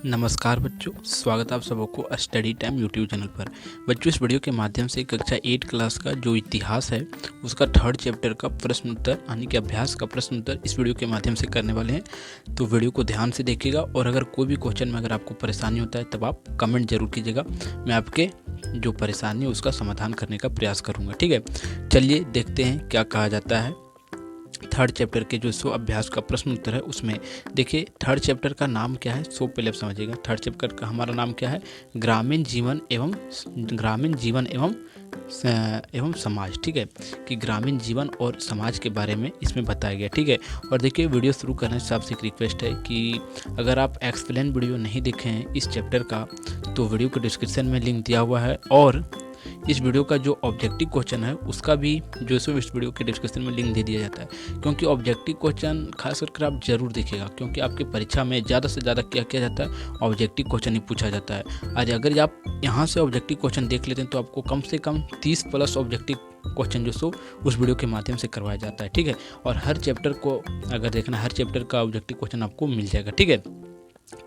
नमस्कार बच्चों, स्वागत है आप सबको स्टडी टाइम यूट्यूब चैनल पर। बच्चों, इस वीडियो के माध्यम से कक्षा 8 क्लास का जो इतिहास है उसका 3rd चैप्टर का प्रश्न उत्तर यानी कि अभ्यास का प्रश्न उत्तर इस वीडियो के माध्यम से करने वाले हैं। तो वीडियो को ध्यान से देखिएगा और अगर कोई भी क्वेश्चन में अगर आपको परेशानी होता है तब आप कमेंट जरूर कीजिएगा। मैं आपके जो परेशानी है उसका समाधान करने का प्रयास करूँगा। ठीक है, चलिए देखते हैं क्या कहा जाता है। 3rd चैप्टर के जो अभ्यास का प्रश्न उत्तर है उसमें देखिए 3rd चैप्टर का नाम क्या है, सो पहले आप समझिएगा। 3rd चैप्टर का हमारा नाम क्या है, ग्रामीण जीवन एवं समाज। ठीक है, कि ग्रामीण जीवन और समाज के बारे में इसमें बताया गया। ठीक है, और देखिए वीडियो शुरू करने से आपसे एक रिक्वेस्ट है कि अगर आप एक्सप्लेन वीडियो नहीं देखे हैं इस चैप्टर का तो वीडियो के डिस्क्रिप्शन में लिंक दिया हुआ है, और इस वीडियो का जो ऑब्जेक्टिव क्वेश्चन है उसका भी जो इस वीडियो के डिस्क्रिप्शन में लिंक दे दिया जाता है। क्योंकि ऑब्जेक्टिव क्वेश्चन खास करके आप जरूर देखिएगा, क्योंकि आपकी परीक्षा में ज़्यादा से ज़्यादा क्या किया जाता है, ऑब्जेक्टिव क्वेश्चन ही पूछा जाता है। आज अगर आप यहाँ से ऑब्जेक्टिव क्वेश्चन देख लेते हैं तो आपको कम से कम 30+ ऑब्जेक्टिव क्वेश्चन जो उस वीडियो के माध्यम से करवाया जाता है। ठीक है, और हर चैप्टर को अगर देखना, हर चैप्टर का ऑब्जेक्टिव क्वेश्चन आपको मिल जाएगा। ठीक है,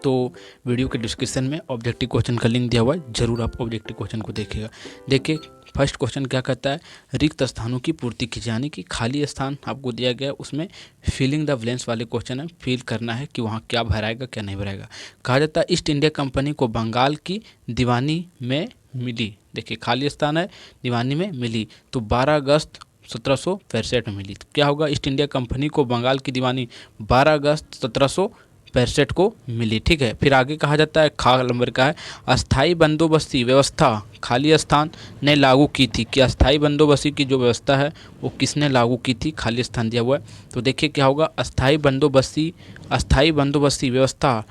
तो वीडियो के डिस्क्रिप्शन में ऑब्जेक्टिव क्वेश्चन का लिंक दिया हुआ है, जरूर आप ऑब्जेक्टिव क्वेश्चन को देखिएगा। देखिए फर्स्ट क्वेश्चन क्या कहता है, रिक्त स्थानों की पूर्ति कीजिए, यानी कि खाली स्थान आपको दिया गया है, उसमें फिलिंग द ब्लैंक्स वाले क्वेश्चन है, फिल करना है कि वहाँ क्या भराएगा क्या नहीं भराएगा। कहा जाता है ईस्ट इंडिया कंपनी को बंगाल की दीवानी में मिली। देखिए खाली स्थान है, दीवानी में मिली तो 12 अगस्त 1765 में मिली। तो क्या होगा, ईस्ट इंडिया कंपनी को बंगाल की दीवानी 12 अगस्त 1765 को मिली। ठीक है, फिर आगे कहा जाता है खा नंबर का है, अस्थाई बंदोबस्ती व्यवस्था खाली स्थान ने लागू की थी। कि अस्थाई बंदोबस्ती की जो व्यवस्था है वो किसने लागू की थी, खाली स्थान दिया हुआ है। तो देखिए क्या होगा, अस्थाई बंदोबस्ती व्यवस्था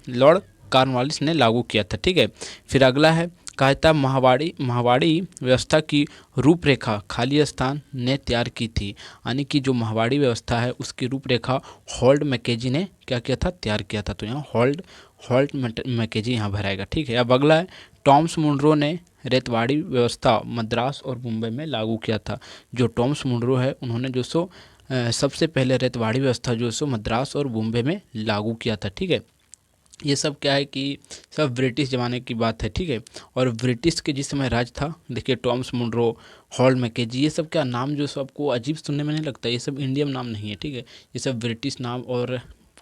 लॉर्ड कॉर्नवालिस ने लागू किया था। ठीक है, फिर अगला है कहता महावाड़ी व्यवस्था की रूपरेखा खाली स्थान ने तैयार की थी। यानी कि जो महावाड़ी व्यवस्था है उसकी रूपरेखा हॉल्ट मैकेजी ने क्या किया था, तैयार किया था। तो यहाँ हॉल्ट मैकेजी यहाँ भराएगा। ठीक है, अब अगला है टॉमस मुनरो ने रेतवाड़ी व्यवस्था मद्रास और मुंबई में लागू किया था। जो टॉमस मुनरो है उन्होंने सबसे पहले रेतवाड़ी व्यवस्था मद्रास और मुंबई में लागू किया था। ठीक है, ये सब क्या है कि सब ब्रिटिश ज़माने की बात है। ठीक है, और ब्रिटिश के जिस समय राज था, देखिए टॉमस मुनरो, हॉल्ट मैकेजी, ये सब क्या नाम जो सबको अजीब सुनने में नहीं लगता, ये सब इंडियन नाम नहीं है। ठीक है, ये सब ब्रिटिश नाम और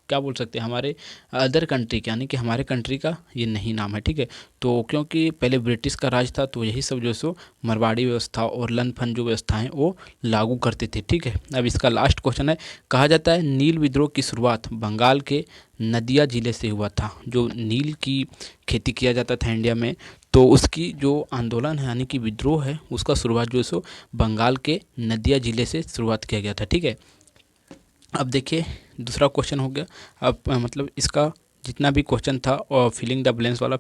क्या बोल सकते हैं हमारे अदर कंट्री के, यानी कि हमारे कंट्री का ये नहीं नाम है। ठीक है, तो क्योंकि पहले ब्रिटिश का राज था तो यही सब मरवाड़ी व्यवस्था और लन फन जो व्यवस्थाएं वो लागू करते थे। ठीक है, अब इसका लास्ट क्वेश्चन है, कहा जाता है नील विद्रोह की शुरुआत बंगाल के नदिया जिले से हुआ था। जो नील की खेती किया जाता था इंडिया में, तो उसकी जो आंदोलन है यानी कि विद्रोह है उसका शुरुआत बंगाल के नदिया जिले से शुरुआत किया गया था। ठीक है, अब देखिए दूसरा क्वेश्चन हो गया। अब मतलब इसका जितना भी क्वेश्चन था और फिलिंग द ब्लैंक्स वाला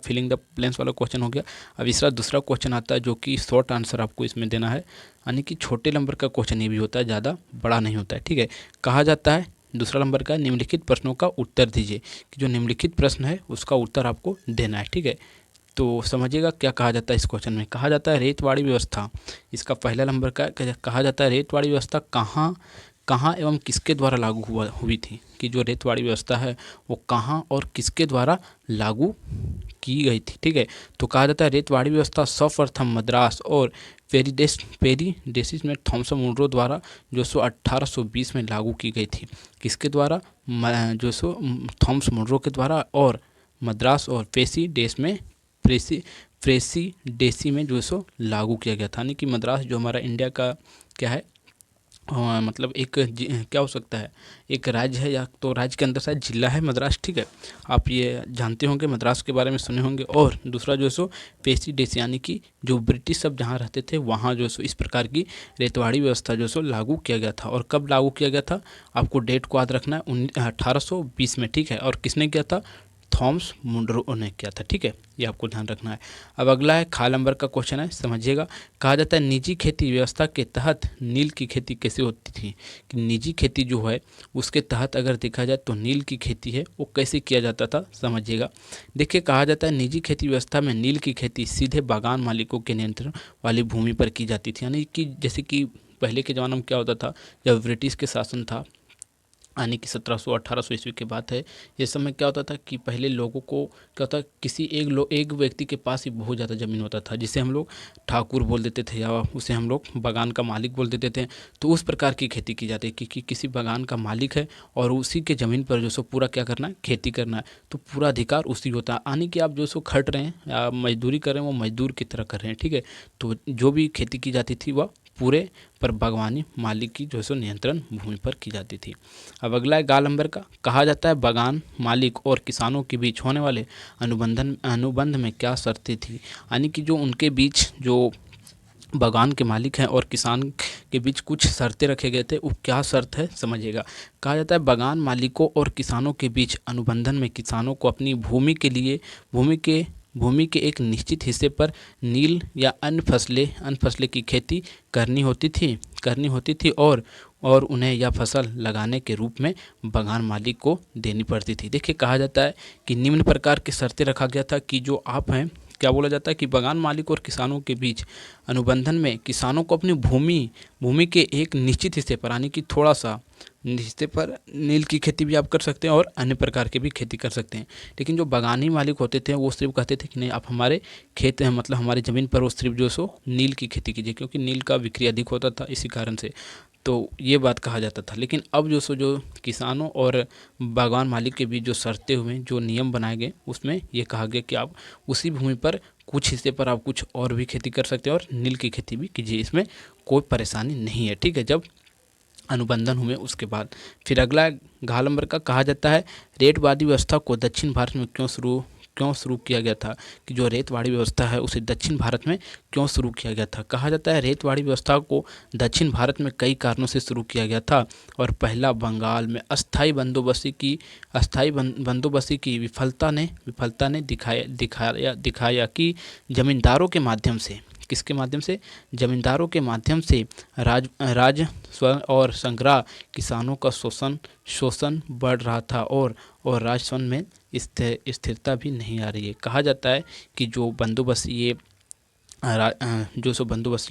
क्वेश्चन हो गया। अब इसका दूसरा क्वेश्चन आता है जो कि शॉर्ट आंसर आपको इसमें देना है, यानी कि छोटे नंबर का क्वेश्चन ये भी होता है, ज़्यादा बड़ा नहीं होता है। ठीक है, कहा जाता है दूसरा नंबर का निम्नलिखित प्रश्नों का उत्तर दीजिए, कि जो निम्नलिखित प्रश्न है उसका उत्तर आपको देना है। ठीक है, तो समझिएगा क्या कहा जाता है इस क्वेश्चन में। कहा जाता है रेतवाड़ी व्यवस्था, इसका पहला नंबर का कहा जाता है रेतवाड़ी व्यवस्था कहाँ एवं किसके द्वारा लागू हुई थी। कि जो रेतवाड़ी व्यवस्था है वो कहाँ और किसके द्वारा लागू की गई थी। ठीक है, तो कहा जाता है रेतवाड़ी व्यवस्था सर्वप्रथम मद्रास और पेरिडेसिस में थॉमस मुनरो द्वारा 1820 में लागू की गई थी। किसके द्वारा, थॉमस मुनरो के द्वारा, और मद्रास और प्रेसिडेंसी में लागू किया गया था। यानी कि मद्रास जो हमारा इंडिया का क्या है, मतलब एक क्या हो सकता है, एक राज्य है, या तो राज्य के अंदर शायद जिला है मद्रास। ठीक है, आप ये जानते होंगे, मद्रास के बारे में सुने होंगे। और दूसरा प्रेसिडेंसी, यानी कि जो ब्रिटिश सब जहाँ रहते थे वहाँ इस प्रकार की रेतवाड़ी व्यवस्था लागू किया गया था। और कब लागू किया गया था, आपको डेट को याद रखना है, 1820 में। ठीक है, और किसने किया था, थॉमस मुनरो ने किया था। ठीक है, ये आपको ध्यान रखना है। अब अगला है खा नंबर का क्वेश्चन है, समझिएगा। कहा जाता है निजी खेती व्यवस्था के तहत नील की खेती कैसे होती थी। कि निजी खेती जो है उसके तहत अगर देखा जाए तो नील की खेती है वो कैसे किया जाता था, समझिएगा। देखिए कहा जाता है निजी खेती व्यवस्था में नील की खेती सीधे बागान मालिकों के नियंत्रण वाली भूमि पर की जाती थी। यानी कि जैसे कि पहले के ज़माने में क्या होता था, जब ब्रिटिश के शासन था यानी कि 1700-1800 ईस्वी की बात है। ये समय क्या होता था कि पहले लोगों को क्या होता, किसी एक व्यक्ति के पास ही बहुत ज़्यादा ज़मीन होता था, जिसे हम लोग ठाकुर बोल देते थे या उसे हम लोग बागान का मालिक बोल देते थे। तो उस प्रकार की खेती की जाती है कि किसी बागान का मालिक है और उसी के ज़मीन पर जो सो पूरा क्या करना है, खेती करना है, तो पूरा अधिकार उसी होता है। यानी कि आप जो सो खट रहे हैं या मजदूरी कर रहे हैं, वो मजदूर की तरह कर रहे हैं, ठीक है। तो जो भी खेती की जाती थी वह पूरे पर बागवानी मालिक की जो सो नियंत्रण भूमि पर की जाती थी। अब अगला है ग नंबर का, कहा जाता है बागान मालिक और किसानों के बीच होने वाले अनुबंध में क्या शर्तें थी। यानी कि जो उनके बीच जो बागान के मालिक हैं और किसान के बीच कुछ शर्तें रखे गए थे, वो क्या शर्त है समझिएगा। कहा जाता है बागान मालिकों और किसानों के बीच अनुबंधन में किसानों को अपनी भूमि के लिए भूमि के एक निश्चित हिस्से पर नील या अन्य फसलें की खेती करनी होती थी और उन्हें यह फसल लगाने के रूप में बागान मालिक को देनी पड़ती थी। देखिए, कहा जाता है कि निम्न प्रकार की शर्तें रखा गया था कि जो आप हैं, क्या बोला जाता है कि बागान मालिक और किसानों के बीच अनुबंधन में किसानों को अपनी भूमि के एक निश्चित हिस्से पर, यानी कि थोड़ा सा हिस्से पर नील की खेती भी आप कर सकते हैं और अन्य प्रकार की भी खेती कर सकते हैं। लेकिन जो बागानी मालिक होते थे वो सिर्फ कहते थे कि नहीं, आप हमारे खेत हैं, मतलब हमारी ज़मीन पर वो सिर्फ जो सो नील की खेती कीजिए, क्योंकि नील का बिक्री अधिक होता था, इसी कारण से तो ये बात कहा जाता था। लेकिन अब जो किसानों और बागान मालिक के बीच जो शर्तें हुए, जो नियम बनाए गए, उसमें ये कहा गया कि आप उसी भूमि पर कुछ हिस्से पर आप कुछ और भी खेती कर सकते हैं और नील की खेती भी कीजिए, इसमें कोई परेशानी नहीं है, ठीक है। जब अनुबंधन हुए उसके बाद फिर अगला घ नंबर का, कहा जाता है रेतवाड़ी व्यवस्था को दक्षिण भारत में क्यों शुरू किया गया था। कि जो रेतवाड़ी व्यवस्था है उसे दक्षिण भारत में क्यों शुरू किया गया था। कहा जाता है रेतवाड़ी व्यवस्था को दक्षिण भारत में कई कारणों से शुरू किया गया था। और पहला, बंगाल में अस्थाई बंदोबस्ती की विफलता ने दिखाया कि जमींदारों के माध्यम से, किसके माध्यम से, जमींदारों के माध्यम से राजस्व और संग्रह किसानों का शोषण बढ़ रहा था और राजस्व में स्थिरता भी नहीं आ रही है। कहा जाता है कि जो बंदोबस्ती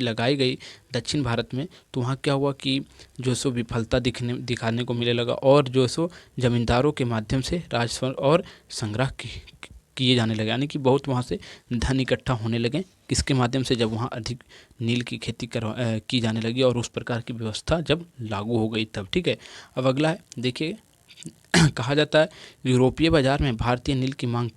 लगाई गई दक्षिण भारत में, तो वहाँ क्या हुआ कि जो सो विफलता दिखाने को मिलने लगा और जो सो जमींदारों के माध्यम से राजस्व और संग्रह किए जाने लगे, यानी कि बहुत वहाँ से धन इकट्ठा होने लगे, किसके माध्यम से, जब वहाँ अधिक नील की खेती की जाने लगी और उस प्रकार की व्यवस्था जब लागू हो गई तब, ठीक है। अब अगला है, देखिए कहा जाता है यूरोपीय बाजार में भारतीय नील की मांग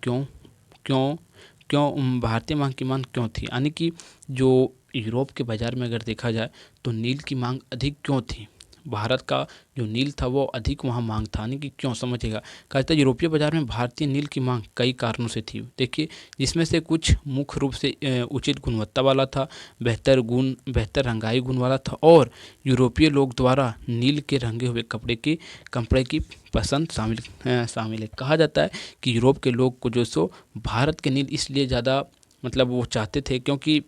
भारतीय मांग की मांग क्यों थी। यानी कि जो यूरोप के बाज़ार में अगर देखा जाए तो नील की मांग अधिक क्यों थी, भारत का जो नील था वो अधिक वहाँ मांग था, यानी कि क्यों समझिएगा। कहता है यूरोपीय बाजार में भारतीय नील की मांग कई कारणों से थी। देखिए, जिसमें से कुछ मुख्य रूप से उचित गुणवत्ता वाला था, बेहतर रंगाई गुण वाला था और यूरोपीय लोग द्वारा नील के रंगे हुए कपड़े की पसंद शामिल है। कहा जाता है कि यूरोप के लोग को जो सो भारत के नील इसलिए ज़्यादा मतलब वो चाहते थे, क्योंकि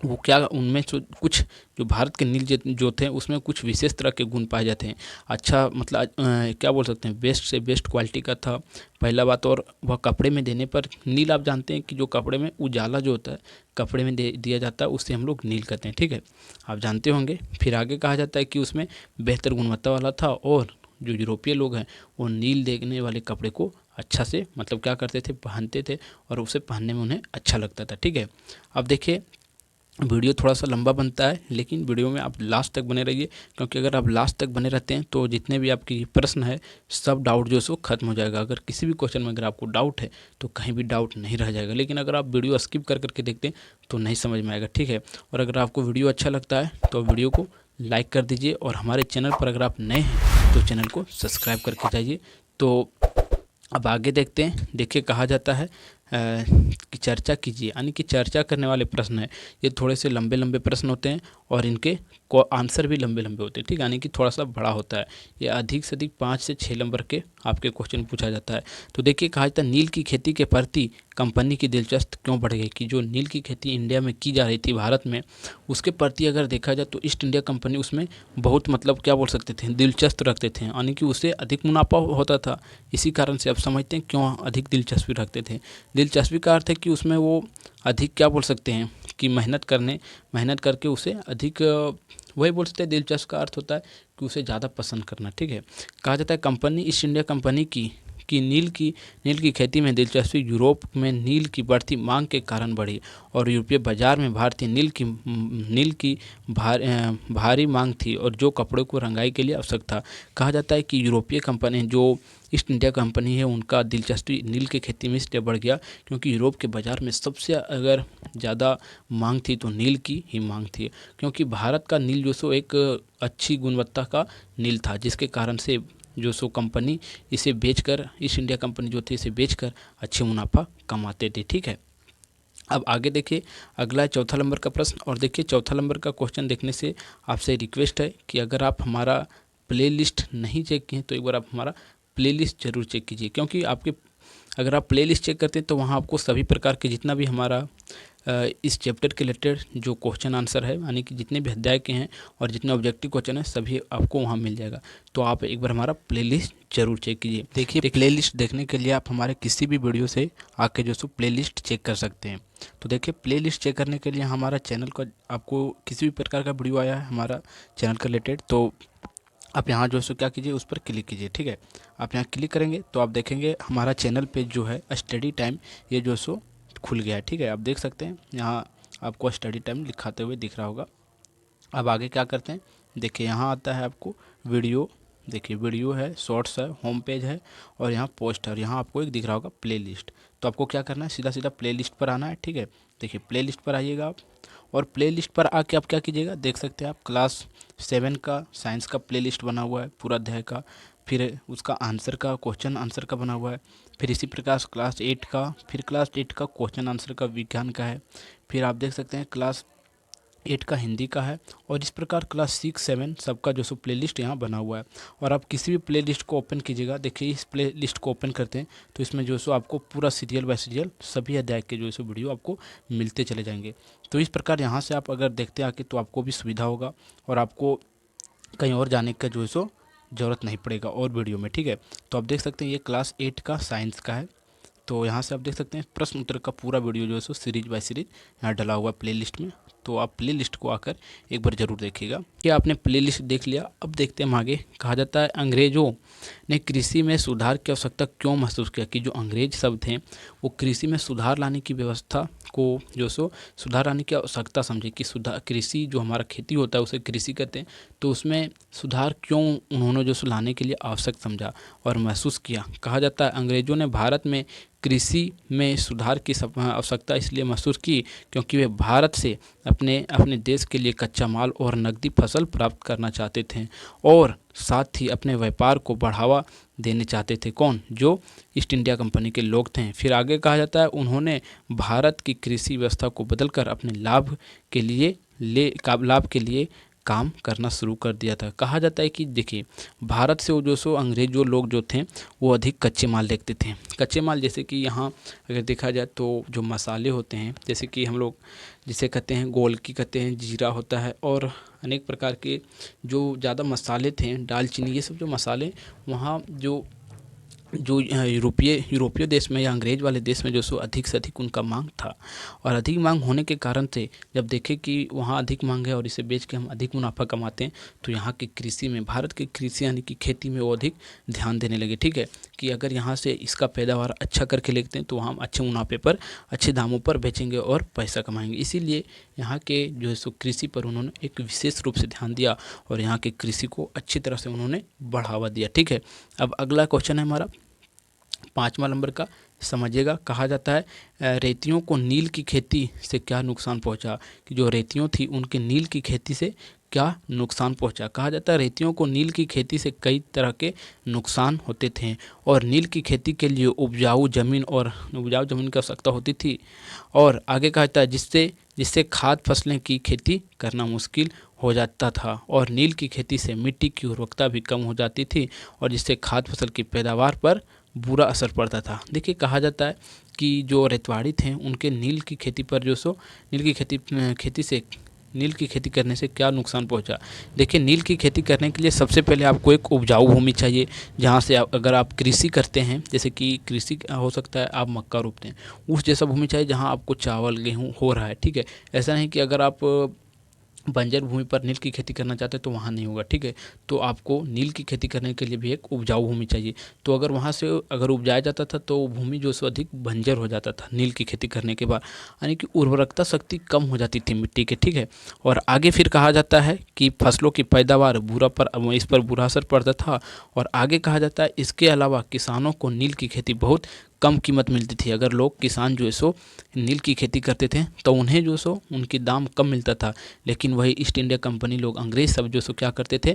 वो क्या, उनमें कुछ जो भारत के नील जो थे उसमें कुछ विशेष तरह के गुण पाए जाते हैं। अच्छा, मतलब क्या बोल सकते हैं, बेस्ट से बेस्ट क्वालिटी का था, पहला बात। और वह कपड़े में देने पर, नील आप जानते हैं कि जो कपड़े में उजाला जो होता है कपड़े में दिया जाता है, उससे हम लोग नील कहते हैं, ठीक है, आप जानते होंगे। फिर आगे कहा जाता है कि उसमें बेहतर गुणवत्ता वाला था और जो यूरोपीय लोग हैं वो नील देखने वाले कपड़े को अच्छा से मतलब क्या करते थे, पहनते थे और उसे पहनने में उन्हें अच्छा लगता था, ठीक है। अब देखिए, वीडियो थोड़ा सा लंबा बनता है, लेकिन वीडियो में आप लास्ट तक बने रहिए, क्योंकि अगर आप लास्ट तक बने रहते हैं तो जितने भी आपकी प्रश्न है सब डाउट जो सो खत्म हो जाएगा। अगर किसी भी क्वेश्चन में अगर आपको डाउट है तो कहीं भी डाउट नहीं रह जाएगा। लेकिन अगर आप वीडियो स्किप करके देखते हैं तो नहीं समझ में आएगा, ठीक है। और अगर आपको वीडियो अच्छा लगता है तो वीडियो को लाइक कर दीजिए और हमारे चैनल पर अगर आप नए हैं तो चैनल को सब्सक्राइब करके जाइए। तो अब आगे देखते हैं। देखिए, कहा जाता है कि चर्चा कीजिए, यानी कि चर्चा करने वाले प्रश्न है, ये थोड़े से लंबे लंबे प्रश्न होते हैं और इनके आंसर भी लंबे लंबे होते हैं, ठीक है, यानी कि थोड़ा सा बड़ा होता है। ये अधिक से अधिक 5 से 6 नंबर के आपके क्वेश्चन पूछा जाता है। तो देखिए, कहा जाता है नील की खेती के प्रति कंपनी की दिलचस्पी क्यों बढ़ गई। कि जो नील की खेती इंडिया में की जा रही थी भारत में, उसके प्रति अगर देखा जाए तो ईस्ट इंडिया कंपनी उसमें बहुत मतलब क्या बोल सकते थे, दिलचस्प रखते थे, यानी कि उससे अधिक मुनाफा होता था। इसी कारण से आप समझते हैं क्यों अधिक दिलचस्पी रखते थे। दिलचस्पी का अर्थ है कि उसमें वो अधिक क्या बोल सकते हैं कि मेहनत करके उसे अधिक वही बोल सकते हैं। दिलचस्प का अर्थ होता है कि उसे ज़्यादा पसंद करना। ठीक है, कहा जाता है कंपनी ईस्ट इंडिया कंपनी की नील की खेती में दिलचस्पी यूरोप में नील की बढ़ती मांग के कारण बढ़ी और यूरोपीय बाजार में भारतीय नील की भारी मांग थी और जो कपड़ों को रंगाई के लिए आवश्यक था। कहा जाता है कि यूरोपीय कंपनी जो ईस्ट इंडिया कंपनी है उनका दिलचस्पी नील की खेती में इसलिए बढ़ गया क्योंकि यूरोप के बाज़ार में सबसे अगर ज़्यादा मांग थी तो नील की ही मांग थी, क्योंकि भारत का नील जो सो एक अच्छी गुणवत्ता का नील था, जिसके कारण से जो सो कंपनी इसे बेचकर ईस्ट इंडिया कंपनी जो थी इसे बेचकर अच्छे मुनाफा कमाते थे। ठीक है, अब आगे देखिए अगला है चौथा नंबर का प्रश्न। और देखिए चौथा नंबर का क्वेश्चन देखने से आपसे रिक्वेस्ट है कि अगर आप हमारा प्लेलिस्ट नहीं चेक किए तो एक बार आप हमारा प्लेलिस्ट जरूर चेक कीजिए, क्योंकि अगर आप प्लेलिस्ट चेक करते हैं तो वहाँ आपको सभी प्रकार के जितना भी हमारा इस चैप्टर के रिलेटेड जो क्वेश्चन आंसर है, यानी कि जितने भी अध्याय के हैं और जितने ऑब्जेक्टिव क्वेश्चन है सभी आपको वहाँ मिल जाएगा। तो आप एक बार हमारा प्लेलिस्ट जरूर चेक कीजिए। देखिए प्लेलिस्ट देखने के लिए आप हमारे किसी भी वीडियो से आके जो सो प्लेलिस्ट चेक कर सकते हैं। तो देखिए प्लेलिस्ट चेक करने के लिए हमारा चैनल का आपको किसी भी प्रकार का वीडियो आया है हमारा चैनल के रिलेटेड तो आप यहाँ जो है सो क्या कीजिए उस पर क्लिक कीजिए। ठीक है, आप यहाँ क्लिक करेंगे तो आप देखेंगे हमारा चैनल पे जो है स्टडी टाइम ये जो सो खुल गया है। ठीक है, आप देख सकते हैं यहाँ आपको स्टडी टाइम लिखाते हुए दिख रहा होगा। अब आगे क्या करते हैं, देखिए यहाँ आता है आपको वीडियो, देखिए वीडियो है, शॉर्ट्स है, होम पेज है और यहाँ पोस्ट है और यहाँ आपको एक दिख रहा होगा प्लेलिस्ट। तो आपको क्या करना है, सीधा सीधा प्लेलिस्ट पर आना है। ठीक है, देखिए प्लेलिस्ट पर आइएगा आप और प्लेलिस्ट पर आके आप क्या कीजिएगा, देख सकते हैं आप क्लास 7 का साइंस का प्लेलिस्ट बना हुआ है पूरा अध्याय का, फिर उसका आंसर का क्वेश्चन आंसर का बना हुआ है, फिर इसी प्रकार क्लास 8 का, फिर क्लास 8 का क्वेश्चन आंसर का विज्ञान का है, फिर आप देख सकते हैं क्लास 8 का हिंदी का है और इस प्रकार क्लास 6 7 सबका जो सो प्लेलिस्ट यहाँ बना हुआ है। और आप किसी भी प्लेलिस्ट को ओपन कीजिएगा, देखिए इस प्लेलिस्ट को ओपन करते हैं तो इसमें जो सो आपको पूरा सीरियल बाय सीरियल सभी अध्याय के जो सो वीडियो आपको मिलते चले जाएंगे। तो इस प्रकार यहाँ से आप अगर देखते आके तो आपको भी सुविधा होगा और आपको कहीं और जाने का जो है सो ज़रूरत नहीं पड़ेगा और वीडियो में। ठीक है, तो आप देख सकते हैं ये क्लास 8 का साइंस का है। तो यहाँ से आप देख सकते हैं प्रश्न उत्तर का पूरा वीडियो जो है सो सीरीज बाय सीरीज यहाँ डला हुआ है प्लेलिस्ट में। तो आप प्लेलिस्ट को आकर एक बार जरूर देखिएगा। कि आपने प्लेलिस्ट देख लिया, अब देखते हैं हम आगे। कहा जाता है अंग्रेजों ने कृषि में सुधार की आवश्यकता क्यों महसूस किया, कि जो अंग्रेज सब थे वो कृषि में सुधार लाने की व्यवस्था को जो सो सुधार लाने की आवश्यकता समझे कि सुधार कृषि जो हमारा खेती होता है उसे कृषि कहते हैं, तो उसमें सुधार क्यों उन्होंने जो सो लाने के लिए आवश्यक समझा और महसूस किया। कहा जाता है अंग्रेजों ने भारत में कृषि में सुधार की आवश्यकता इसलिए महसूस की क्योंकि वे भारत से अपने देश के लिए कच्चा माल और नकदी फसल प्राप्त करना चाहते थे और साथ ही अपने व्यापार को बढ़ावा देने चाहते थे। कौन, जो ईस्ट इंडिया कंपनी के लोग थे। फिर आगे कहा जाता है उन्होंने भारत की कृषि व्यवस्था को बदलकर अपने लाभ के लिए काम करना शुरू कर दिया था। कहा जाता है कि देखिए भारत से वो जो सो अंग्रेजों लोग जो थे वो अधिक कच्चे माल देखते थे। कच्चे माल जैसे कि यहाँ अगर देखा जाए तो जो मसाले होते हैं, जैसे कि हम लोग जिसे कहते हैं गोलकी कहते हैं, जीरा होता है और अनेक प्रकार के जो ज़्यादा मसाले थे, दालचीनी, ये सब जो मसाले वहाँ जो यूरोपीय देश में या अंग्रेज वाले देश में जो सो अधिक से अधिक उनका मांग था। और अधिक मांग होने के कारण से जब देखे कि वहाँ अधिक मांग है और इसे बेच के हम अधिक मुनाफा कमाते हैं तो यहाँ की कृषि में, भारत की कृषि यानी कि खेती में वो अधिक ध्यान देने लगे। ठीक है, कि अगर यहाँ से इसका पैदावार अच्छा करके लेते हैं तो हम अच्छे मुनाफे पर अच्छे दामों पर बेचेंगे और पैसा कमाएंगे। इसीलिए यहाँ के जो है सो कृषि पर उन्होंने एक विशेष रूप से ध्यान दिया और यहाँ के कृषि को अच्छी तरह से उन्होंने बढ़ावा दिया। ठीक है, अब अगला क्वेश्चन है हमारा 5वां नंबर का, समझिएगा। कहा जाता है रेतियों को नील की खेती से क्या नुकसान पहुंचा, कि जो रेतियों थी उनके नील की खेती से क्या नुकसान पहुंचा। कहा जाता है रेतियों को नील की खेती से कई तरह के नुकसान होते थे और नील की खेती के लिए उपजाऊ जमीन की आवश्यकता होती थी। और आगे कहा जाता है जिससे खाद्य फसलें की खेती करना मुश्किल हो जाता था और नील की खेती से मिट्टी की उर्वरकता भी कम हो जाती थी और जिससे खाद्य फसल की पैदावार पर बुरा असर पड़ता था। देखिए कहा जाता है कि जो रेतवाड़ी थे उनके नील की खेती पर जो सो नील की खेती करने से क्या नुकसान पहुंचा। देखिए नील की खेती करने के लिए सबसे पहले आपको एक उपजाऊ भूमि चाहिए, जहां से अगर आप कृषि करते हैं, जैसे कि कृषि हो सकता है आप मक्का रोपते हैं, उस जैसा भूमि चाहिए जहां आपको चावल गेहूं हो रहा है। ठीक है, ऐसा नहीं कि अगर आप बंजर भूमि पर नील की खेती करना चाहते हैं तो वहाँ नहीं होगा, ठीक है। तो आपको नील की खेती करने के लिए भी एक उपजाऊ भूमि चाहिए। तो अगर वहाँ से अगर उपजाया जाता था तो वो भूमि जो सो अधिक बंजर हो जाता था नील की खेती करने के बाद, यानी कि उर्वरकता शक्ति कम हो जाती थी मिट्टी के, ठीक है। और आगे फिर कहा जाता है कि फसलों की पैदावार इस पर बुरा असर पड़ता था। और आगे कहा जाता है इसके अलावा किसानों को नील की खेती बहुत कम कीमत मिलती थी। अगर लोग किसान जो है सो नील की खेती करते थे तो उन्हें जो सो उनकी दाम कम मिलता था। लेकिन वही ईस्ट इंडिया कंपनी लोग, अंग्रेज सब जो सो क्या करते थे,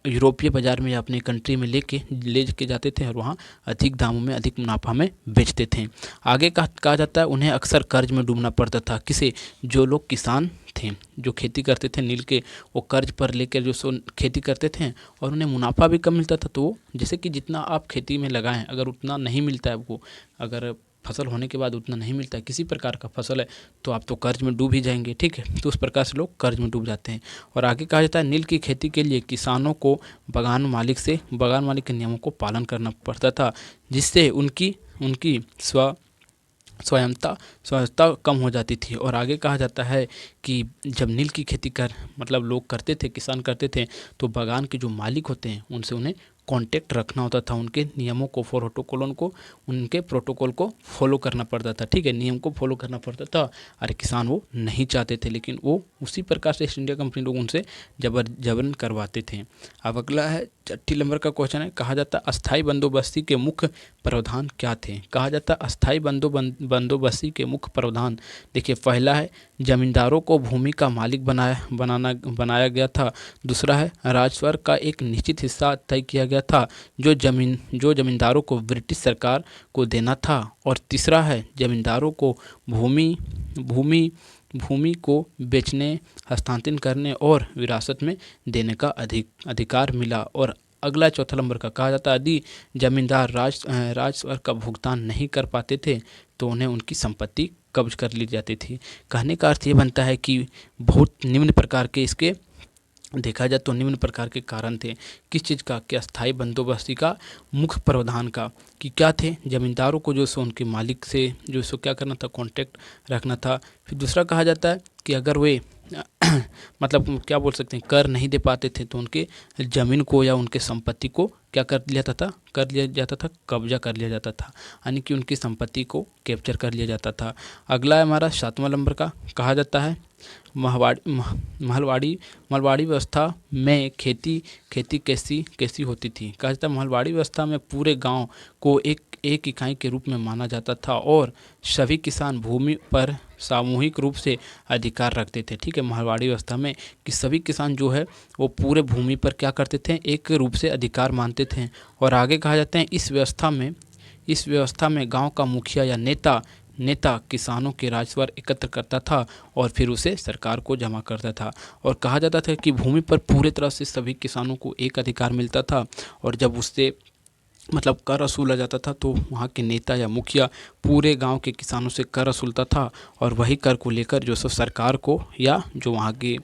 यूरोपीय बाजार में या अपने कंट्री में ले के जाते थे और वहाँ अधिक दामों में अधिक मुनाफा में बेचते थे। आगे कहा जाता है उन्हें अक्सर कर्ज में डूबना पड़ता था। किसे? जो लोग किसान थे, जो खेती करते थे नील के, वो कर्ज पर लेकर जो सो खेती करते थे और उन्हें मुनाफा भी कम मिलता था। तो जैसे कि जितना आप खेती में लगाएं अगर उतना नहीं मिलता है आपको, अगर फसल होने के बाद उतना नहीं मिलता है किसी प्रकार का फसल है, तो आप तो कर्ज में डूब ही जाएंगे, ठीक है। तो उस प्रकार से लोग कर्ज में डूब जाते हैं। और आगे कहा जाता है नील की खेती के लिए किसानों को बागान मालिक के नियमों को पालन करना पड़ता था, जिससे उनकी उनकी स्वायत्ता कम हो जाती थी। और आगे कहा जाता है कि जब नील की खेती मतलब लोग करते थे, किसान करते थे, तो बागान के जो मालिक होते हैं उनसे उन्हें कांटेक्ट रखना होता था। उनके नियमों को उनके प्रोटोकॉल को फॉलो करना पड़ता था, ठीक है। नियम को फॉलो करना पड़ता था। अरे किसान वो नहीं चाहते थे, लेकिन वो उसी प्रकार से ईस्ट इंडिया कंपनी लोग उनसे जबरन करवाते थे। अब अगला है 6 नंबर का क्वेश्चन है। कहा जाता है अस्थाई बंदोबस्ती के मुख्य प्रावधान क्या थे? कहा जाता है अस्थाई बंदोबस्ती के मुख्य प्रावधान, देखिए पहला है जमींदारों को भूमि का मालिक बनाया गया था। दूसरा है राजस्व का एक निश्चित हिस्सा तय किया गया था जो जमींदारों को ब्रिटिश सरकार को देना था। और तीसरा है जमींदारों को भूमि को बेचने, हस्तांतरण करने और विरासत में देने का अधिकार मिला। और अगला 4 नंबर का कहा जाता है यदि जमींदार राजस्व का भुगतान नहीं कर पाते थे तो उन्हें उनकी संपत्ति कब्ज कर ली जाती थी। कहने का अर्थ ये बनता है कि बहुत निम्न प्रकार के इसके देखा जाए तो निम्न प्रकार के कारण थे। किस चीज़ का? कि अस्थाई बंदोबस्ती का मुख्य प्रावधान का। कि क्या थे? जमींदारों को जो सो उनके मालिक से जो सो क्या करना था, कांटेक्ट रखना था। फिर दूसरा कहा जाता है कि अगर वे मतलब क्या बोल सकते हैं, कर नहीं दे पाते थे तो उनके ज़मीन को या उनके संपत्ति को क्या कर लिया जाता था, कब्जा कर लिया जाता था, यानी कि उनकी संपत्ति को कैप्चर कर लिया जाता था। अगला है हमारा 7वां नंबर का। कहा जाता है महलवाड़ी व्यवस्था में खेती कैसी होती थी? कहा जाता है महलवाड़ी व्यवस्था में पूरे गांव को एक इकाई के रूप में माना जाता था और सभी किसान भूमि पर सामूहिक रूप से अधिकार रखते थे, ठीक है। महलवाड़ी व्यवस्था में कि सभी किसान जो है वो पूरे भूमि पर क्या करते थे, एक रूप से अधिकार मानते थे। और आगे कहा जाता है इस व्यवस्था में गांव का मुखिया या नेता किसानों के राजस्व एकत्र करता था और फिर उसे सरकार को जमा करता था। और कहा जाता था कि भूमि पर पूरी तरह से सभी किसानों को एक अधिकार मिलता था। और जब उससे मतलब कर वसूला जाता था तो वहाँ के नेता या मुखिया पूरे गांव के किसानों से कर वसूलता था और वही कर को लेकर जो सो सरकार को या जो वहाँ के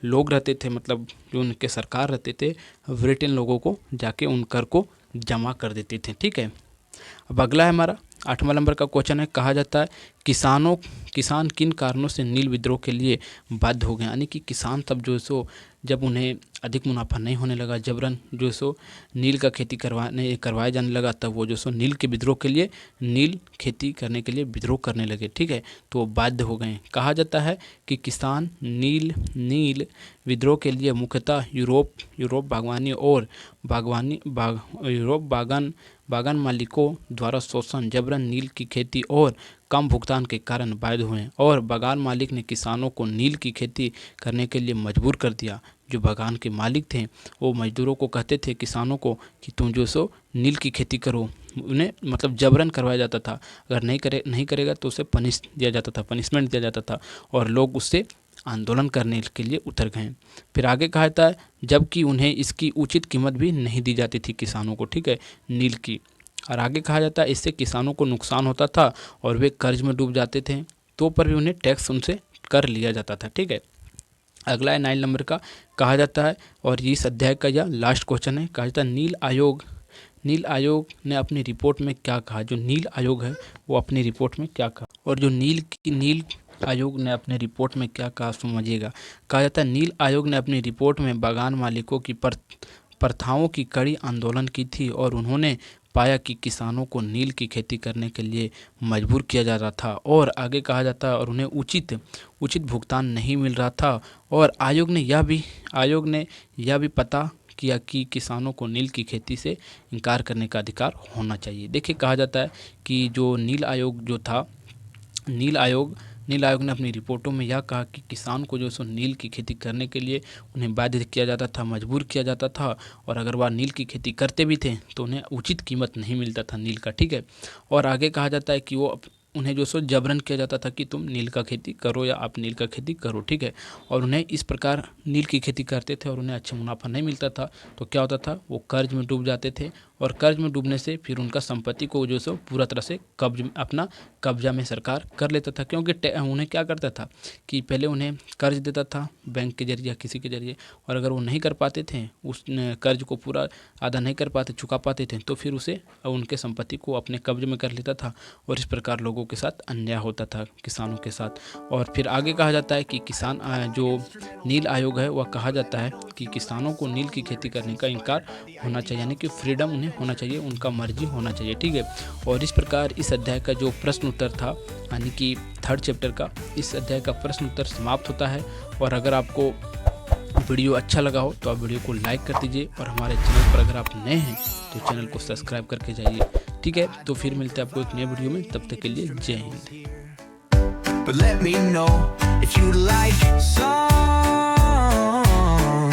लोग रहते थे, मतलब जो उनके सरकार रहते थे, ब्रिटेन लोगों को जाके उन कर को जमा कर देते थे, ठीक है। अब अगला है हमारा 8वां नंबर का क्वेश्चन है। कहा जाता है किसान किन कारणों से नील विद्रोह के लिए बाध्य हो गए? यानी कि किसान तब जो सो जब उन्हें अधिक मुनाफा नहीं होने लगा, जबरन जो सो नील का खेती करवाया जाने लगा, तब वो जो सो नील खेती करने के लिए विद्रोह करने लगे, ठीक है। तो बाध्य हो गए। कहा जाता है कि किसान नील विद्रोह के लिए मुख्यतः यूरोप बागान मालिकों द्वारा शोषण, जबरन नील की खेती और कम भुगतान के कारण बाध्य हुए। और बागान मालिक ने किसानों को नील की खेती करने के लिए मजबूर कर दिया। जो बागान के मालिक थे वो मजदूरों को कहते थे, किसानों को, कि तुम जो सो नील की खेती करो। उन्हें मतलब जबरन करवाया जाता था। अगर नहीं करेगा तो उसे पनिशमेंट दिया जाता था और लोग उससे आंदोलन करने के लिए उतर गए। फिर आगे कहा जाता है जबकि उन्हें इसकी उचित कीमत भी नहीं दी जाती थी किसानों को, ठीक है, नील की। और आगे कहा जाता है इससे किसानों को नुकसान होता था और वे कर्ज में डूब जाते थे, तो पर भी उन्हें टैक्स उनसे कर लिया जाता था, ठीक है। अगला है 9 नंबर का। कहा जाता है, और इस अध्याय का यह लास्ट क्वेश्चन है, कहा जाता है नील आयोग ने अपनी रिपोर्ट में क्या कहा? जो नील आयोग है वो अपनी रिपोर्ट में क्या कहा? और जो नील आयोग ने अपने रिपोर्ट में क्या कहा समझिएगा। कहा जाता है नील आयोग ने अपनी रिपोर्ट में बागान मालिकों की प्रथाओं की कड़ी आंदोलन की थी और उन्होंने पाया कि किसानों को नील की खेती करने के लिए मजबूर किया जा रहा था और आगे कहा जाता है और उन्हें उचित उचित भुगतान नहीं मिल रहा था। और आयोग ने यह भी पता किया कि किसानों को नील की खेती से इनकार करने का अधिकार होना चाहिए। देखिए कहा जाता है कि जो नील आयोग ने अपनी रिपोर्टों में यह कहा कि किसान को जो सो नील की खेती करने के लिए उन्हें बाध्य किया जाता था, मजबूर किया जाता था और अगर वह नील की खेती करते भी थे तो उन्हें उचित कीमत नहीं मिलता था नील का, ठीक है। और आगे कहा जाता है कि उन्हें जो सो जबरन किया जाता था कि तुम नील का खेती करो या आप नील का खेती करो, ठीक है। और उन्हें इस प्रकार नील की खेती करते थे और उन्हें अच्छा मुनाफा नहीं मिलता था तो क्या होता था, वो कर्ज में डूब जाते थे और कर्ज में डूबने से फिर उनका संपत्ति को जो सो पूरा तरह से अपना कब्जा में सरकार कर लेता था। क्योंकि उन्हें क्या करता था कि पहले उन्हें कर्ज देता था बैंक के जरिए या किसी के जरिए, और अगर वो नहीं कर पाते थे, उस कर्ज को पूरा आधा नहीं कर पाते, चुका पाते थे, तो फिर उसे उनके संपत्ति को अपने कब्जे में कर लेता था और इस प्रकार लोगों के साथ अन्याय होता था, किसानों के साथ। और फिर आगे कहा जाता है कि किसान जो नील आयोग है वह कहा जाता है कि किसानों को नील की खेती करने का इनकार होना चाहिए, यानी कि फ्रीडम उन्हें होना चाहिए, उनका मर्जी होना चाहिए, ठीक है। और इस प्रकार इस अध्याय का जो प्रश्न उत्तर था, यानी कि 3rd चैप्टर का, इस अध्याय का प्रश्न उत्तर समाप्त होता है। और अगर आपको वीडियो अच्छा लगा हो तो आप वीडियो को लाइक कर दीजिए और हमारे चैनल पर अगर आप नए हैं तो चैनल को सब्सक्राइब करके जाइए, ठीक है। तो फिर मिलते हैं आपको एक नए वीडियो में, तब तक के लिए जय हिंद।